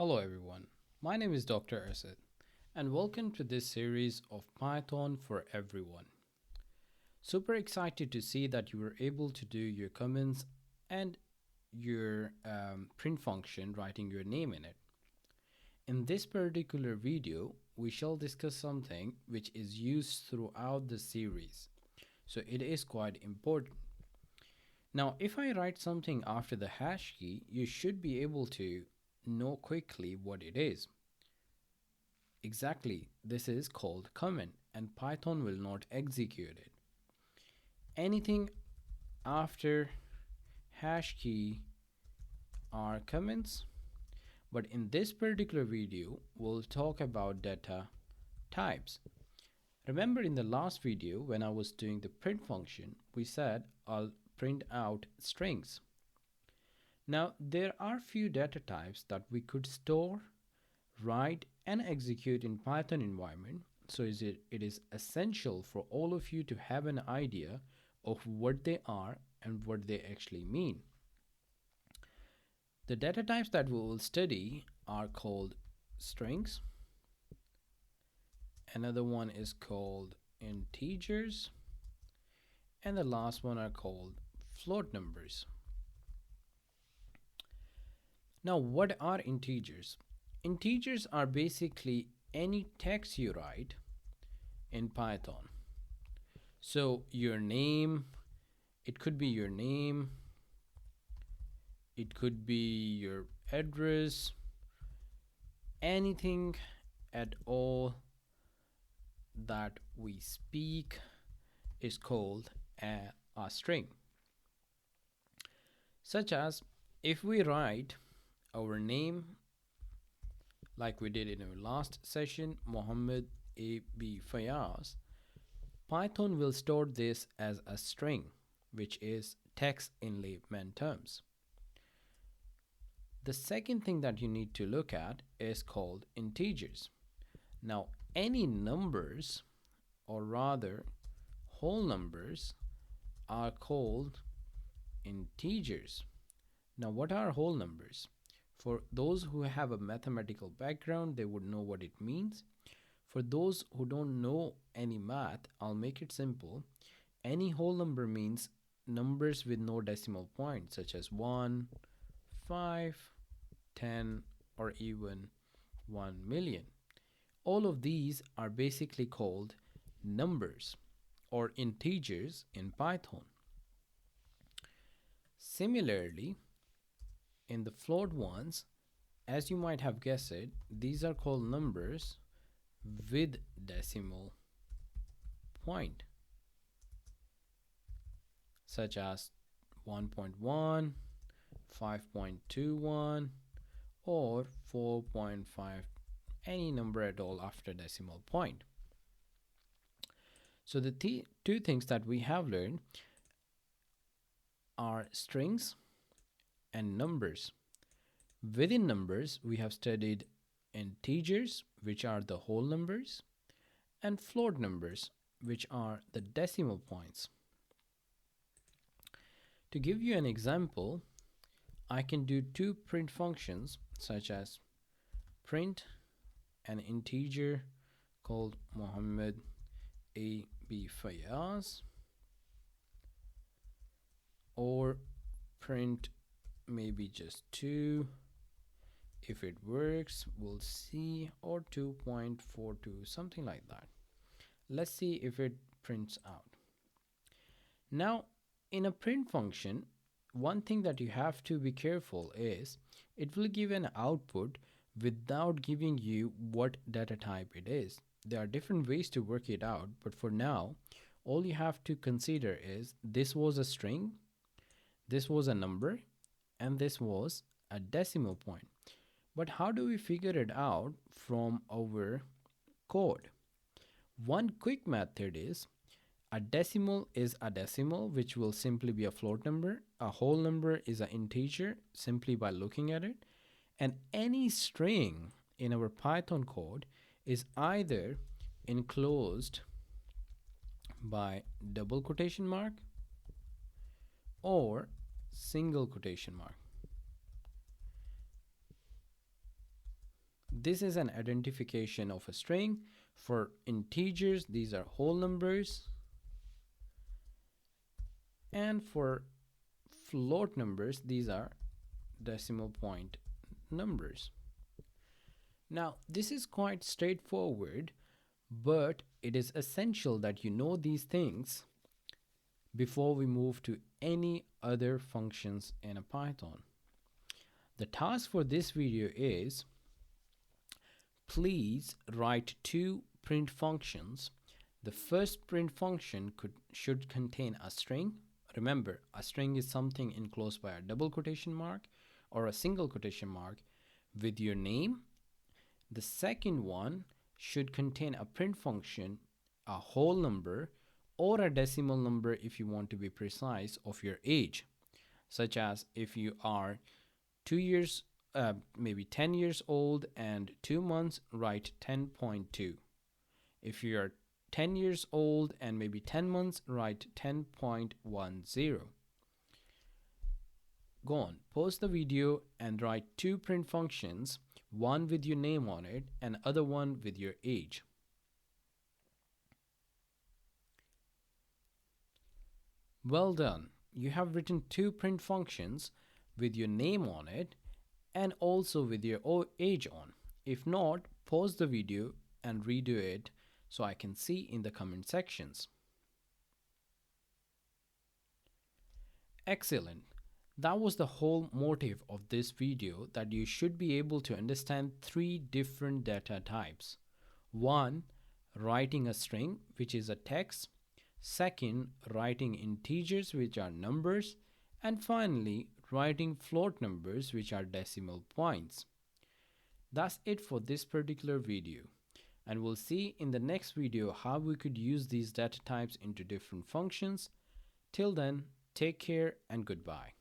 Hello everyone, my name is Dr. Asad and welcome to this series of Python for Everyone. Super excited to see that you were able to do your comments and your print function writing your name in it. In this particular video, we shall discuss something which is used throughout the series, so it is quite important. Now, if I write something after the hash key, you should be able to know quickly what it is. Exactly, this is called comment and Python will not execute it. Anything after hash key are comments, but in this particular video, we'll talk about data types. Remember in the last video when I was doing the print function, we said I'll print out strings. Now there are few data types that we could store, write and execute in Python environment, so it is essential for all of you to have an idea of what they are and what they actually mean. The data types that we will study are called strings. Another one is called integers. And the last one are called float numbers. Now, what are integers? Integers are basically any text you write in Python. So your name, it could be your name, it could be your address, anything at all that we speak is called a string. Such as if we write our name like we did in our last session, Mohammed A.B. Fayaz, Python will store this as a string, which is text in layman terms. The second thing that you need to look at is called integers. Now, any numbers, or rather whole numbers, are called integers. Now, what are whole numbers? For those who have a mathematical background, they would know what it means. For those who don't know any math, I'll make it simple. Any whole number means numbers with no decimal point, such as 1, 5, 10, or even 1 million. All of these are basically called numbers or integers in Python. Similarly, in the float ones, as you might have guessed it, these are called numbers with decimal point, such as 1.1, 5.21, or 4.5, any number at all after decimal point. So the two things that we have learned are strings and numbers. Within numbers, we have studied integers, which are the whole numbers, and float numbers, which are the decimal points. To give you an example, I can do two print functions such as print an integer called Mohammed A.B. Fayaz, or print maybe just 2. If it works, we'll see, or 2.42, something like that. Let's see if it prints out. Now, in a print function, one thing that you have to be careful is it will give an output without giving you what data type it is. There are different ways to work it out, but for now, all you have to consider is this was a string, this was a number, and this was a decimal point. But how do we figure it out from our code? One quick method is a decimal is a decimal, which will simply be a float number. A whole number is an integer simply by looking at it. And any string in our Python code is either enclosed by double quotation mark or single quotation mark. This is an identification of a string. For integers, these are whole numbers, and for float numbers, these are decimal point numbers. Now, this is quite straightforward, but it is essential that you know these things before we move to any other functions in a Python. The task for this video is, please write two print functions. The first print function should contain a string. Remember, a string is something enclosed by a double quotation mark or a single quotation mark with your name. The second one should contain a print function, a whole number, or a decimal number if you want to be precise, of your age, such as if you are 2 years, maybe 10 years old and 2 months, write 10.2. If you are 10 years old and maybe 10 months, write 10.10. Go on, pause the video and write two print functions, one with your name on it and other one with your age. Well done. You have written two print functions with your name on it and also with your age on. If not, pause the video and redo it so I can see in the comment sections. Excellent. That was the whole motive of this video, that you should be able to understand three different data types. One, writing a string, which is a text. Second, writing integers, which are numbers. And finally, writing float numbers, which are decimal points. That's it for this particular video. And we'll see in the next video how we could use these data types into different functions. Till then, take care and goodbye.